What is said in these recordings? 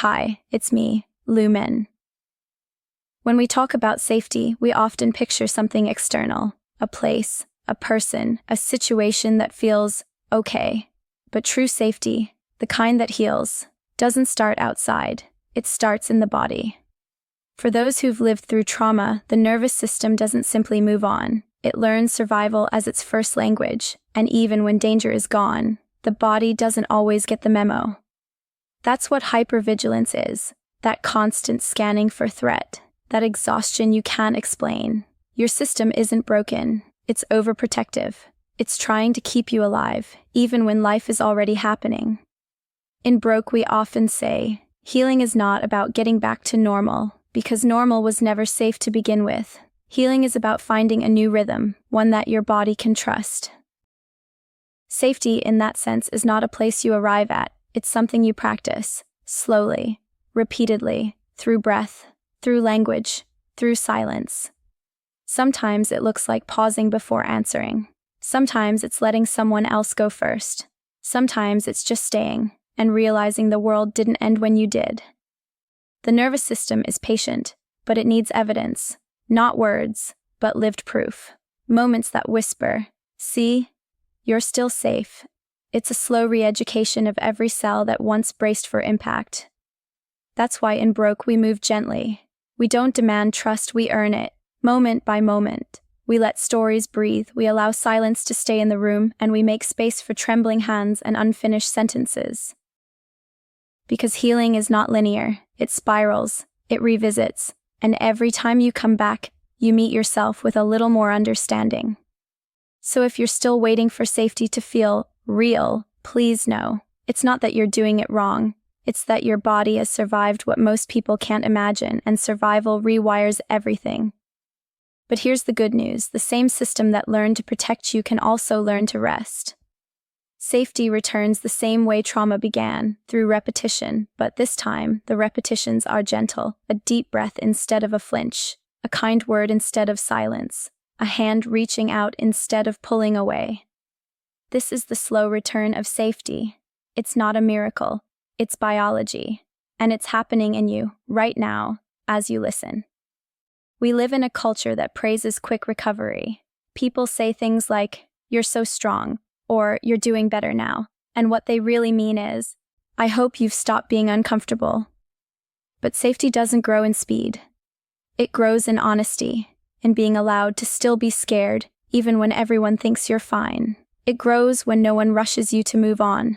Hi, it's me, Lumen. When we talk about safety, we often picture something external, a place, a person, a situation that feels okay. But true safety, the kind that heals, doesn't start outside, it starts in the body. For those who've lived through trauma, the nervous system doesn't simply move on. It learns survival as its first language, and even when danger is gone, the body doesn't always get the memo. That's what hypervigilance is, that constant scanning for threat, that exhaustion you can't explain. Your system isn't broken, it's overprotective. It's trying to keep you alive, even when life is already happening. In Broke, we often say, healing is not about getting back to normal, because normal was never safe to begin with. Healing is about finding a new rhythm, one that your body can trust. Safety, in that sense, is not a place you arrive at. It's something you practice, slowly, repeatedly, through breath, through language, through silence. Sometimes it looks like pausing before answering. Sometimes it's letting someone else go first. Sometimes it's just staying and realizing the world didn't end when you did. The nervous system is patient, but it needs evidence, not words, but lived proof. Moments that whisper, "See, you're still safe." It's a slow re-education of every cell that once braced for impact. That's why in Broke we move gently. We don't demand trust, we earn it, moment by moment. We let stories breathe, we allow silence to stay in the room, and we make space for trembling hands and unfinished sentences. Because healing is not linear, it spirals, it revisits, and every time you come back, you meet yourself with a little more understanding. So if you're still waiting for safety to feel real, please know, it's not that you're doing it wrong, it's that your body has survived what most people can't imagine, and survival rewires everything. But here's the good news, the same system that learned to protect you can also learn to rest. Safety returns the same way trauma began, through repetition, but this time, the repetitions are gentle, a deep breath instead of a flinch, a kind word instead of silence, a hand reaching out instead of pulling away. This is the slow return of safety. It's not a miracle, it's biology, and it's happening in you, right now, as you listen. We live in a culture that praises quick recovery. People say things like, "You're so strong," or "You're doing better now," and what they really mean is, "I hope you've stopped being uncomfortable." But safety doesn't grow in speed. It grows in honesty, in being allowed to still be scared, even when everyone thinks you're fine. It grows when no one rushes you to move on.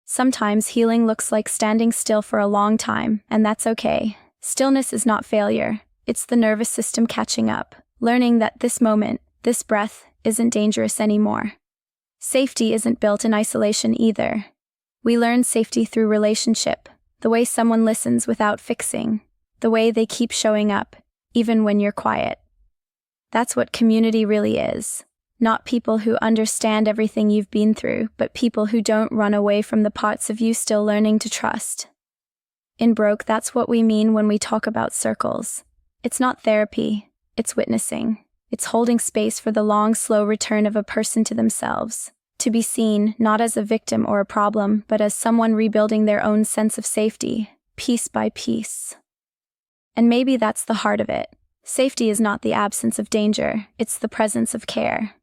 Sometimes healing looks like standing still for a long time, and that's okay. Stillness is not failure. It's the nervous system catching up, learning that this moment, this breath, isn't dangerous anymore. Safety isn't built in isolation either. We learn safety through relationship, the way someone listens without fixing, the way they keep showing up, even when you're quiet. That's what community really is. Not people who understand everything you've been through, but people who don't run away from the parts of you still learning to trust. In Broke, that's what we mean when we talk about circles. It's not therapy, it's witnessing. It's holding space for the long, slow return of a person to themselves. To be seen, not as a victim or a problem, but as someone rebuilding their own sense of safety, piece by piece. And maybe that's the heart of it. Safety is not the absence of danger, it's the presence of care.